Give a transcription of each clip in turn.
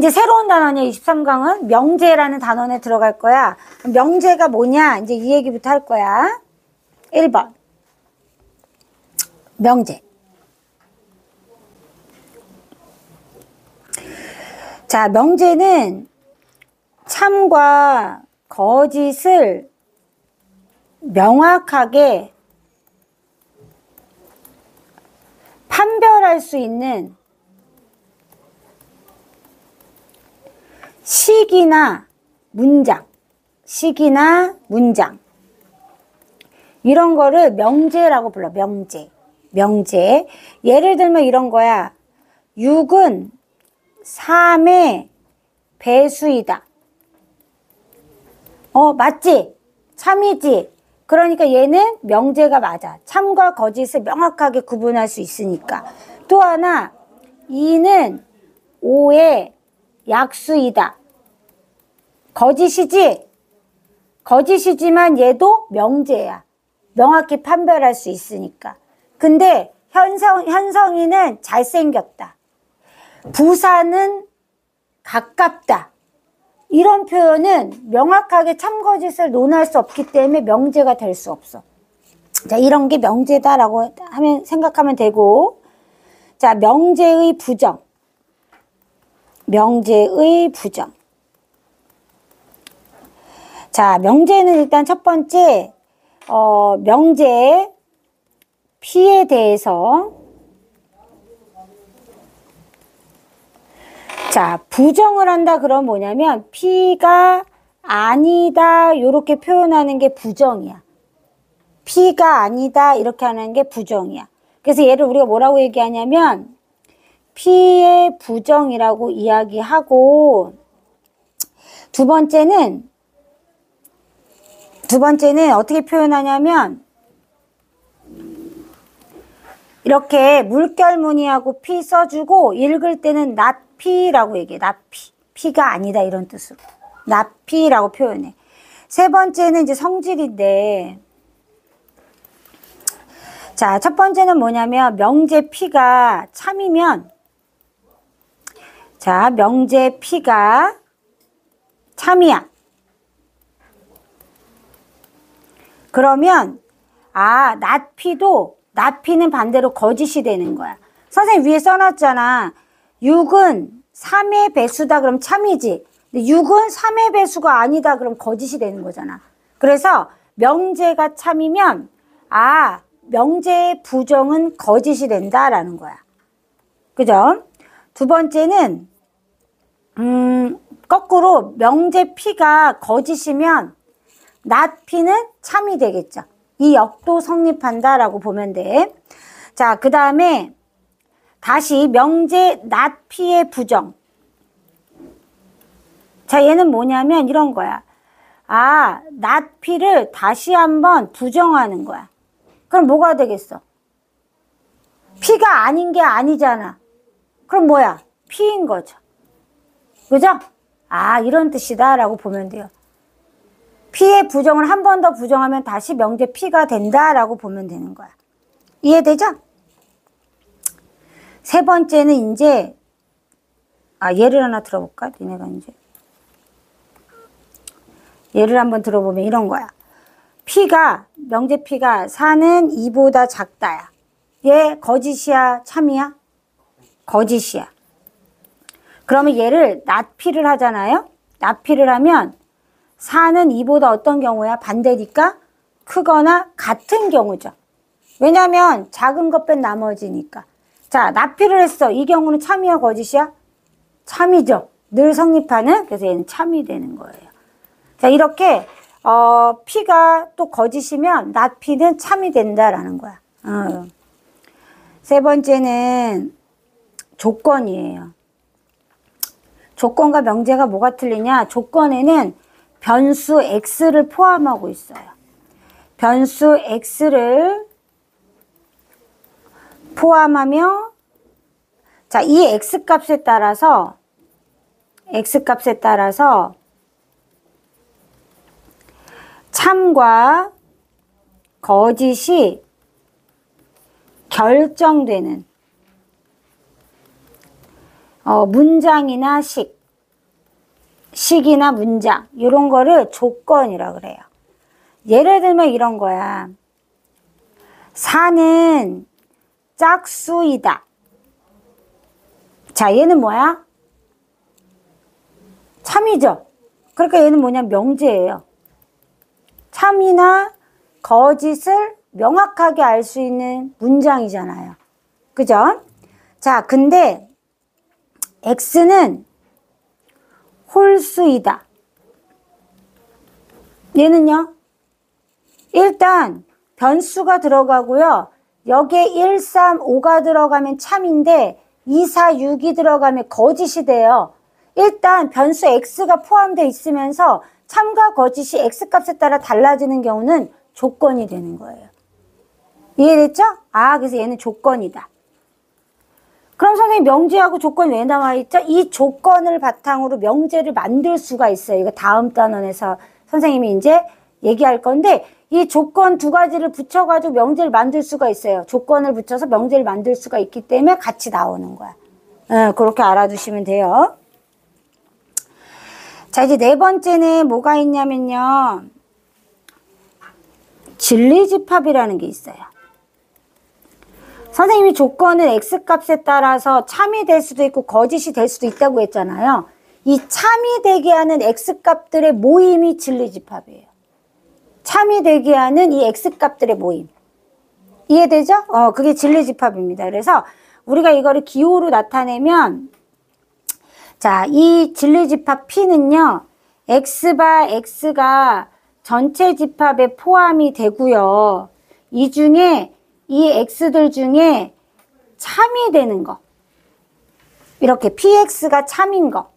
이제 새로운 단원이야. 23강은 명제라는 단원에 들어갈 거야. 명제가 뭐냐? 이제 이 얘기부터 할 거야. 1번. 명제. 자, 명제는 참과 거짓을 명확하게 판별할 수 있는 식이나 문장, 이런 거를 명제라고 불러. 명제. 예를 들면 이런 거야. 6은 3의 배수이다. 맞지? 참이지? 그러니까 얘는 명제가 맞아. 참과 거짓을 명확하게 구분할 수 있으니까. 또 하나, 2는 5의 약수이다. 거짓이지? 거짓이지만 얘도 명제야. 명확히 판별할 수 있으니까. 근데 현성이는 잘생겼다. 부사는 가깝다. 이런 표현은 명확하게 참거짓을 논할 수 없기 때문에 명제가 될 수 없어. 자, 이런 게 명제다라고 생각하면 되고, 자, 명제의 부정. 자, 명제는 일단 첫 번째, 명제의 피에 대해서, 자, 부정을 한다 그러면 뭐냐면 피가 아니다 요렇게 표현하는 게 부정이야. 피가 아니다 이렇게 하는 게 부정이야. 그래서 얘를 우리가 뭐라고 얘기하냐면 피의 부정이라고 이야기하고, 두 번째는 어떻게 표현하냐면 이렇게 물결무늬하고 피 써주고 읽을 때는 낫피라고 얘기해. 낫피. 피가 아니다 이런 뜻으로. 낫피라고 표현해. 세 번째는 이제 성질인데, 자, 첫 번째는 뭐냐면 명제 피가 참이면, 자, 명제 피가 참이야. 그러면 낫피는 반대로 거짓이 되는 거야. 선생님 위에 써놨잖아. 6은 3의 배수다 그럼 참이지. 근데 6은 3의 배수가 아니다 그럼 거짓이 되는 거잖아. 그래서 명제가 참이면 명제의 부정은 거짓이 된다라는 거야. 그죠? 두 번째는 거꾸로 명제 피가 거짓이면 낫피는 참이 되겠죠. 이 역도 성립한다라고 보면 돼. 자, 그 다음에 다시 명제 낫피의 부정. 자, 얘는 뭐냐면 이런 거야. 낫피를 다시 한번 부정하는 거야. 그럼 뭐가 되겠어? 피가 아닌 게 아니잖아. 그럼 뭐야? 피인 거죠. 그죠? 이런 뜻이다 라고 보면 돼요. 피의 부정을 한 번 더 부정하면 다시 명제 피가 된다라고 보면 되는 거야. 이해되죠? 세 번째는 이제 예를 하나 들어볼까? 니네가 이제 예를 한번 들어보면 이런 거야. 명제 피가 4는 2보다 작다야. 얘 거짓이야? 참이야? 거짓이야. 그러면 얘를 낫피를 하잖아요. 낫피를 하면 4는 2보다 어떤 경우야? 반대니까 크거나 같은 경우죠. 왜냐면 작은 것 뺀 나머지니까. 자, 낫피를 했어. 이 경우는 참이야? 거짓이야? 참이죠. 늘 성립하는. 그래서 얘는 참이 되는 거예요. 자, 이렇게 피가 또 거짓이면 낫피는 참이 된다라는 거야. 세 번째는 조건이에요. 조건과 명제가 뭐가 틀리냐? 조건에는 변수 x를 포함하고 있어요. 변수 x를 포함하며, 자, 이 x값에 따라서 참과 거짓이 결정되는 문장이나 식, 식이나 문장 이런 거를 조건이라 그래요. 예를 들면 이런 거야. 사는 짝수이다. 자, 얘는 뭐야? 참이죠. 그러니까 얘는 뭐냐? 명제예요. 참이나 거짓을 명확하게 알 수 있는 문장이잖아요. 그죠? 자, 근데 X는 홀수이다. 얘는요? 일단 변수가 들어가고요. 여기에 1, 3, 5가 들어가면 참인데 2, 4, 6이 들어가면 거짓이 돼요. 일단 변수 X가 포함되어 있으면서 참과 거짓이 X값에 따라 달라지는 경우는 조건이 되는 거예요. 이해됐죠? 아, 그래서 얘는 조건이다. 그럼 선생님 명제하고 조건이 왜 나와있죠? 이 조건을 바탕으로 명제를 만들 수가 있어요. 이거 다음 단원에서 선생님이 이제 얘기할 건데 이 조건 두 가지를 붙여가지고 명제를 만들 수가 있어요. 조건을 붙여서 명제를 만들 수가 있기 때문에 같이 나오는 거야. 그렇게 알아두시면 돼요. 자, 이제 네 번째는 뭐가 있냐면요. 진리집합이라는 게 있어요. 선생님이 조건은 X값에 따라서 참이 될 수도 있고 거짓이 될 수도 있다고 했잖아요. 이 참이 되게 하는 X값들의 모임이 진리집합이에요. 참이 되게 하는 이 X값들의 모임. 이해되죠? 그게 진리집합입니다. 그래서 우리가 이거를 기호로 나타내면 자, 이 진리집합 P는요. X바 X가 전체 집합에 포함이 되고요. 이 중에 이 X들 중에 참이 되는 거. 이렇게 PX가 참인 거.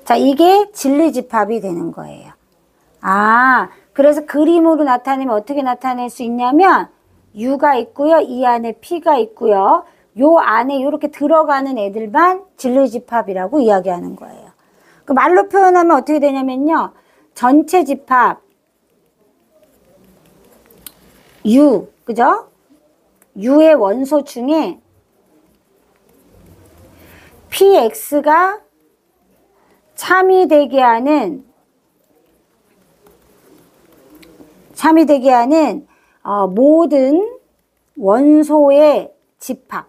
자, 이게 진리집합이 되는 거예요. 아, 그래서 그림으로 나타내면 어떻게 나타낼 수 있냐면 U가 있고요. 이 안에 P가 있고요. 요 안에 이렇게 들어가는 애들만 진리집합이라고 이야기하는 거예요. 그 말로 표현하면 어떻게 되냐면요. 전체 집합 U, 그죠? U의 원소 중에 PX가 참이 되게 하는 모든 원소의 집합.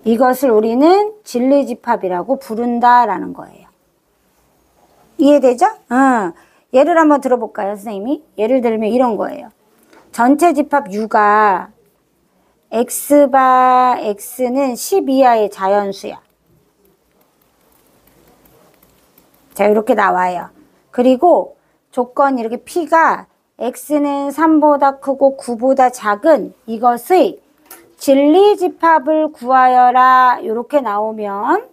이것을 우리는 진리집합이라고 부른다라는 거예요. 이해되죠? 예를 한번 들어볼까요, 선생님이? 예를 들면 이런 거예요. 전체 집합 U가 X바 X는 10 이하의 자연수야. 자, 이렇게 나와요. 그리고 조건 이렇게 P가 X는 3보다 크고 9보다 작은 이것의 진리집합을 구하여라. 이렇게 나오면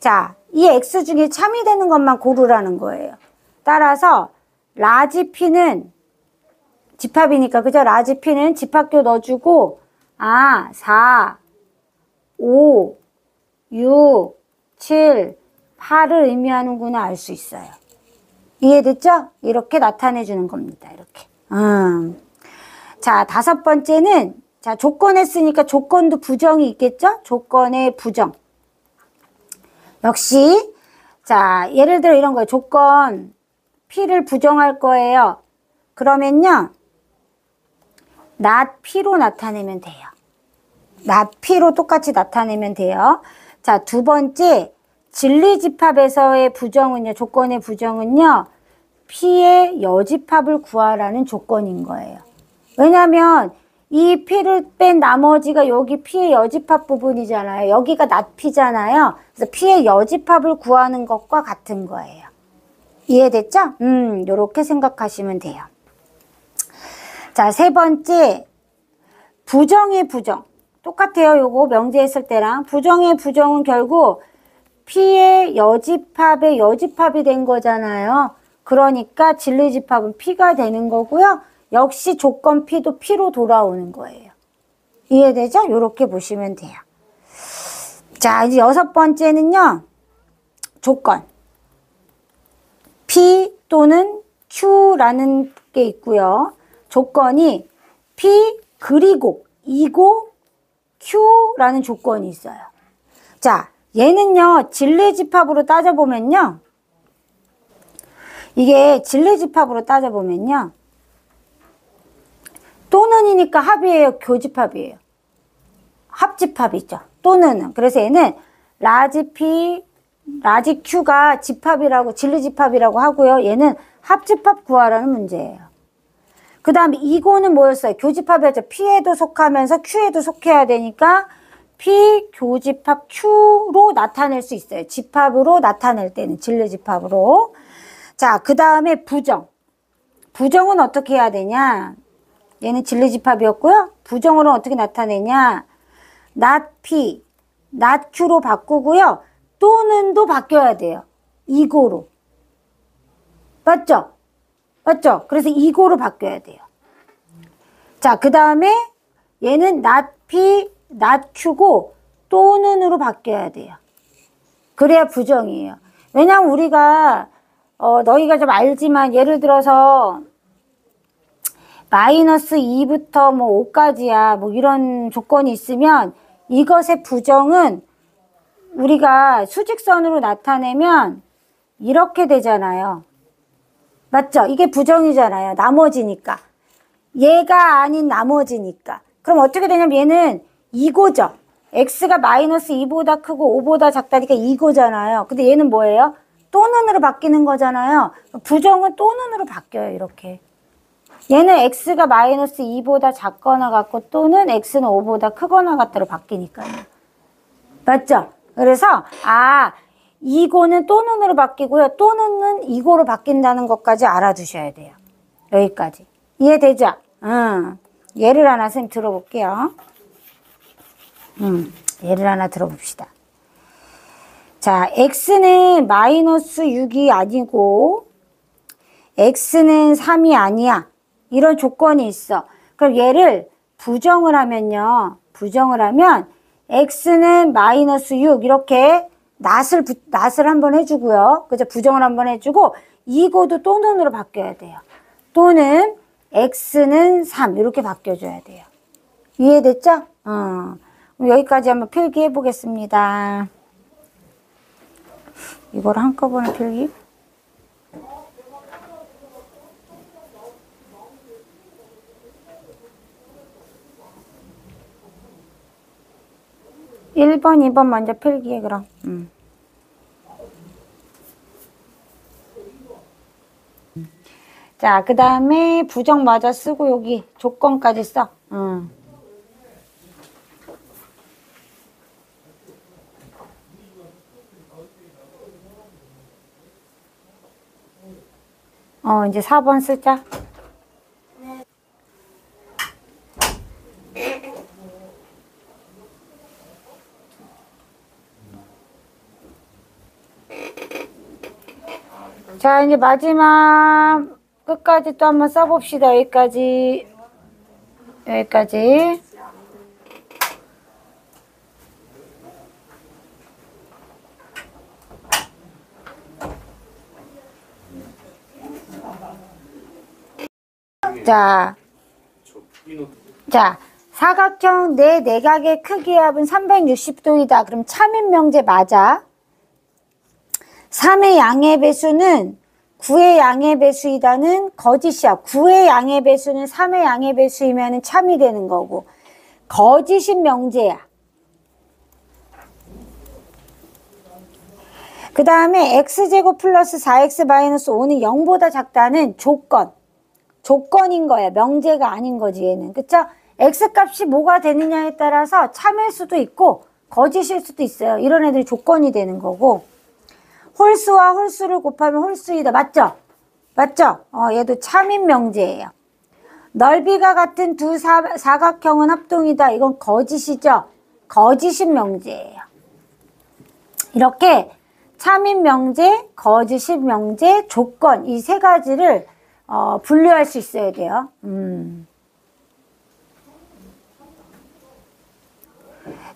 자, 이 X 중에 참이 되는 것만 고르라는 거예요. 따라서 라지 P는 집합이니까 그죠? 라지 P는 집합교 넣어주고 4, 5, 6, 7, 8을 의미하는구나 알 수 있어요. 이해됐죠? 이렇게 나타내 주는 겁니다. 이렇게. 자, 다섯 번째는 자, 조건 했으니까 조건도 부정이 있겠죠? 조건의 부정. 역시 자, 예를 들어 이런 거예요. 조건 P를 부정할 거예요. 그러면요. not P로 나타내면 돼요. not P로 똑같이 나타내면 돼요. 자, 두 번째 진리집합에서의 부정은요. 조건의 부정은요. P의 여집합을 구하라는 조건인 거예요. 왜냐하면 이 P를 뺀 나머지가 여기 P의 여집합 부분이잖아요. 여기가 not P잖아요. 그래서 P의 여집합을 구하는 것과 같은 거예요. 이해됐죠? 요렇게 생각하시면 돼요. 자, 세 번째 부정의 부정. 똑같아요. 요거 명제했을 때랑. 부정의 부정은 결국 P의 여집합의 여집합이 된 거잖아요. 그러니까 진리집합은 P가 되는 거고요. 역시 조건 P도 P로 돌아오는 거예요. 이해되죠? 이렇게 보시면 돼요. 자, 이제 여섯 번째는요. 조건. P 또는 Q라는 게 있고요. 조건이 P 그리고 이고 Q라는 조건이 있어요. 자, 얘는요, 진리집합으로 따져보면요. 이게 진리집합으로 따져보면요. 또는이니까 합이에요, 교집합이에요? 합집합이죠. 또는은. 그래서 얘는 라지 P, 라지 Q가 집합이라고, 진리집합이라고 하고요. 얘는 합집합 구하라는 문제예요. 그 다음에 이거는 뭐였어요? 교집합이었죠. P에도 속하면서 Q에도 속해야 되니까 P 교집합 Q로 나타낼 수 있어요. 집합으로 나타낼 때는 진리집합으로. 자, 그 다음에 부정. 부정은 어떻게 해야 되냐? 얘는 진리집합이었고요. 부정으로 어떻게 나타내냐? not P, not Q로 바꾸고요. 또는도 바뀌어야 돼요. 이고로. 맞죠? 맞죠? 그래서 이고로 바뀌어야 돼요. 자, 그 다음에 얘는 not P, not Q고 또는으로 바뀌어야 돼요. 그래야 부정이에요. 왜냐면 우리가 너희가 좀 알지만 예를 들어서 마이너스 2부터 뭐 5까지야 뭐 이런 조건이 있으면 이것의 부정은 우리가 수직선으로 나타내면 이렇게 되잖아요. 맞죠? 이게 부정이잖아요. 나머지니까. 얘가 아닌 나머지니까. 그럼 어떻게 되냐면 얘는 이고죠. x가 마이너스 2보다 크고 5보다 작다니까 이고잖아요. 근데 얘는 뭐예요? 또는으로 바뀌는 거잖아요. 부정은 또는으로 바뀌어요. 이렇게. 얘는 x가 마이너스 2보다 작거나 같고 또는 x는 5보다 크거나 같다로 바뀌니까요. 맞죠? 그래서 이고는 또는으로 바뀌고요. 또는은 이고로 바뀐다는 것까지 알아두셔야 돼요. 여기까지. 이해되죠? 예를 하나 선생님 들어볼게요. 예를 하나 들어봅시다. 자, x는 마이너스 6이 아니고 x는 3이 아니야. 이런 조건이 있어. 그럼 얘를 부정을 하면요. 부정을 하면 x는 마이너스 6 이렇게 낫을 한번 해주고요. 그죠? 부정을 한번 해주고 이고도 또는으로 바뀌어야 돼요. 또는 x는 3 이렇게 바뀌어줘야 돼요. 이해됐죠? 그럼 여기까지 한번 필기해 보겠습니다. 이걸 한꺼번에 필기? 일 번, 2번 먼저 필기해 그럼. 자, 그 다음에 부정 맞아 쓰고 여기 조건까지 써. 이제 4번 쓰자. 자, 이제 마지막 끝까지 또 한번 써봅시다. 여기까지. 자, 사각형 내 내각의 크기의 합은 360도이다. 그럼 참인명제 맞아. 3의 양의 배수는 9의 양의 배수이다는 거짓이야. 9의 양의 배수는 3의 양의 배수이면 참이 되는 거고 거짓인 명제야. 그 다음에 x제곱 플러스 4x 마이너스 5는 0보다 작다는 조건인 거야. 명제가 아닌 거지 얘는. 그쵸? x값이 뭐가 되느냐에 따라서 참일 수도 있고 거짓일 수도 있어요. 이런 애들이 조건이 되는 거고 홀수와 홀수를 곱하면 홀수이다. 맞죠? 맞죠? 얘도 참인 명제예요. 넓이가 같은 두 사각형은 합동이다. 이건 거짓이죠? 거짓인 명제예요. 이렇게 참인 명제, 거짓인 명제, 조건 이 세 가지를 분류할 수 있어야 돼요.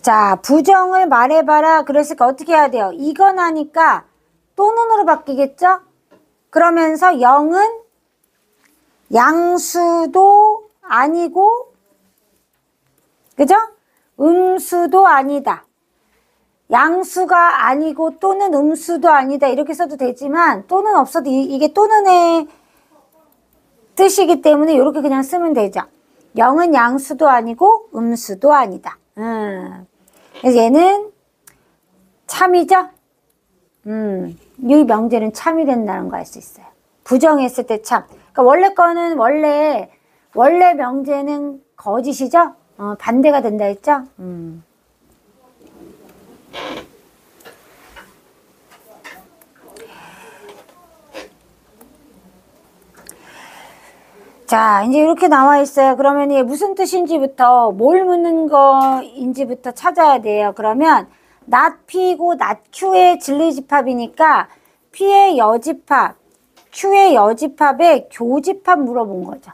자, 부정을 말해봐라. 그랬으니까 어떻게 해야 돼요? 이건 하니까 또는으로 바뀌겠죠? 그러면서 0은 양수도 아니고, 그죠? 음수도 아니다. 양수가 아니고 또는 음수도 아니다 이렇게 써도 되지만 또는 없어도 이게 또는의 뜻이기 때문에 이렇게 그냥 쓰면 되죠. 0은 양수도 아니고 음수도 아니다. 그래서 얘는 참이죠. 이 명제는 참이 된다는 거 알 수 있어요. 부정했을 때 참. 그러니까 원래 거는 원래 명제는 거짓이죠. 반대가 된다 했죠. 자, 이제 이렇게 나와 있어요. 그러면 이게 무슨 뜻인지부터, 뭘 묻는 거인지부터 찾아야 돼요. 그러면, not P고 not Q의 진리집합이니까, P의 여집합, Q의 여집합에 교집합 물어본 거죠.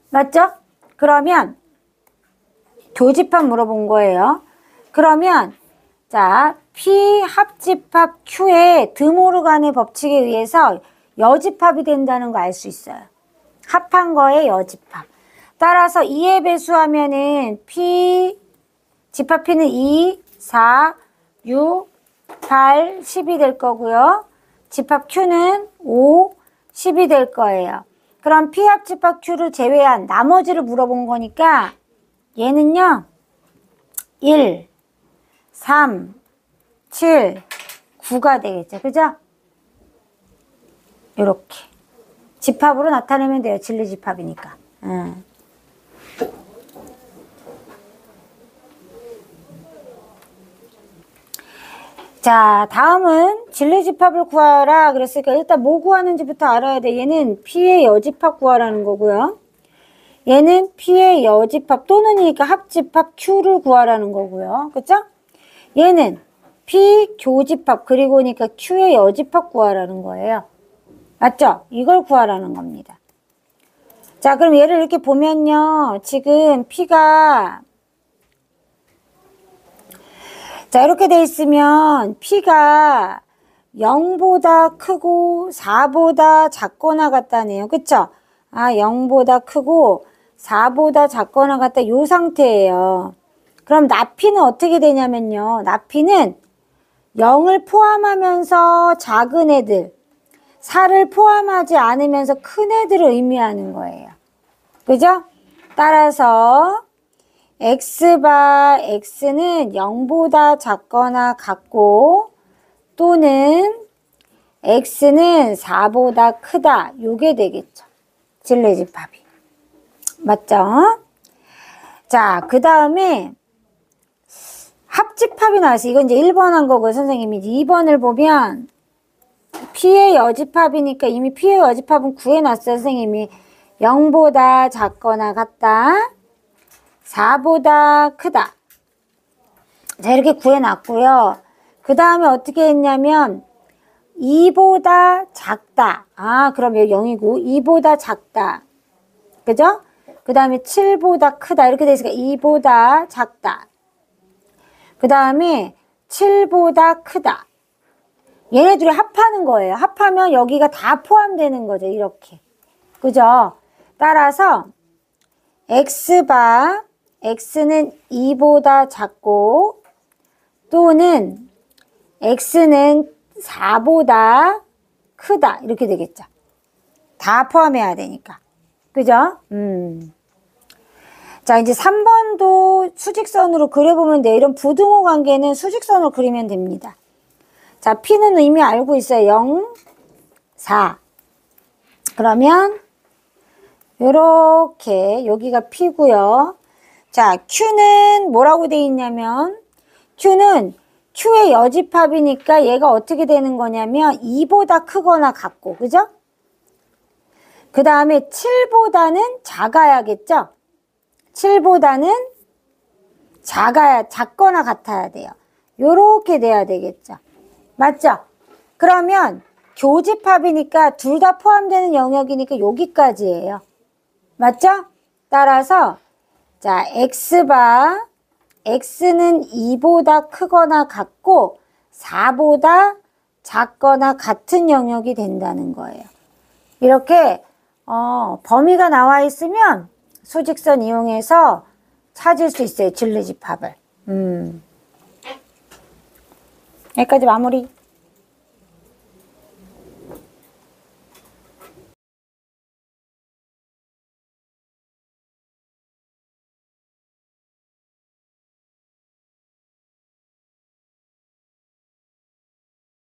맞죠? 그러면, 교집합 물어본 거예요. 그러면, 자, P 합집합 Q의 드모르간의 법칙에 의해서 여집합이 된다는 거 알 수 있어요. 합한 거에 여집합. 따라서 2에 배수하면은 P, 집합 P는 2, 4, 6, 8, 10이 될 거고요. 집합 Q는 5, 10이 될 거예요. 그럼 P 합집합 Q를 제외한 나머지를 물어본 거니까 얘는요. 1, 3, 7, 9가 되겠죠. 그죠? 요렇게. 집합으로 나타내면 돼요. 진리집합이니까. 자, 다음은 진리집합을 구하라. 그랬으니까 일단 뭐 구하는지부터 알아야 돼. 얘는 P의 여집합 구하라는 거고요. 얘는 P의 여집합 또는이니까 합집합 Q를 구하라는 거고요. 그쵸? 얘는 P 교집합 그리고니까 Q의 여집합 구하라는 거예요. 맞죠? 이걸 구하라는 겁니다. 자, 그럼 얘를 이렇게 보면요. 지금 P가 자, 이렇게 돼 있으면 P가 0보다 크고 4보다 작거나 같다네요. 그쵸? 0보다 크고 4보다 작거나 같다. 요 상태예요. 그럼 나피는 어떻게 되냐면요. 나피는 0을 포함하면서 작은 애들 4를 포함하지 않으면서 큰 애들을 의미하는 거예요. 그죠? 따라서 X바 X는 0보다 작거나 같고 또는 X는 4보다 크다. 요게 되겠죠. 진리집합이. 맞죠? 자, 그 다음에 합집합이 나왔어요. 이건 이제 1번 한 거고요. 선생님이 2번을 보면 P의 여집합이니까 이미 P의 여집합은 구해놨어요. 선생님이 0보다 작거나 같다. 4보다 크다. 자, 이렇게 구해놨고요. 그 다음에 어떻게 했냐면 2보다 작다. 그럼 여기 0이고 2보다 작다. 그죠? 그 다음에 7보다 크다. 이렇게 돼 있으니까 2보다 작다. 그 다음에 7보다 크다. 얘네들이 합하는 거예요. 합하면 여기가 다 포함되는 거죠. 이렇게. 그죠? 따라서 X바 X는 2보다 작고 또는 X는 4보다 크다. 이렇게 되겠죠. 다 포함해야 되니까. 그죠? 자, 이제 3번도 수직선으로 그려보면 돼요. 이런 부등호 관계는 수직선으로 그리면 됩니다. 자, P는 이미 알고 있어요. 0, 4. 그러면 요렇게 여기가 P고요. 자, Q는 뭐라고 돼 있냐면 Q는 Q의 여집합이니까 얘가 어떻게 되는 거냐면 2보다 크거나 같고, 그죠? 그 다음에 7보다는 작아야겠죠? 7보다는 작거나 같아야 돼요. 요렇게 돼야 되겠죠? 맞죠? 그러면 교집합이니까 둘 다 포함되는 영역이니까 여기까지예요. 맞죠? 따라서 자, X바 X는 2보다 크거나 같고 4보다 작거나 같은 영역이 된다는 거예요. 이렇게 범위가 나와 있으면 수직선 이용해서 찾을 수 있어요. 진리집합을. 여기까지 마무리.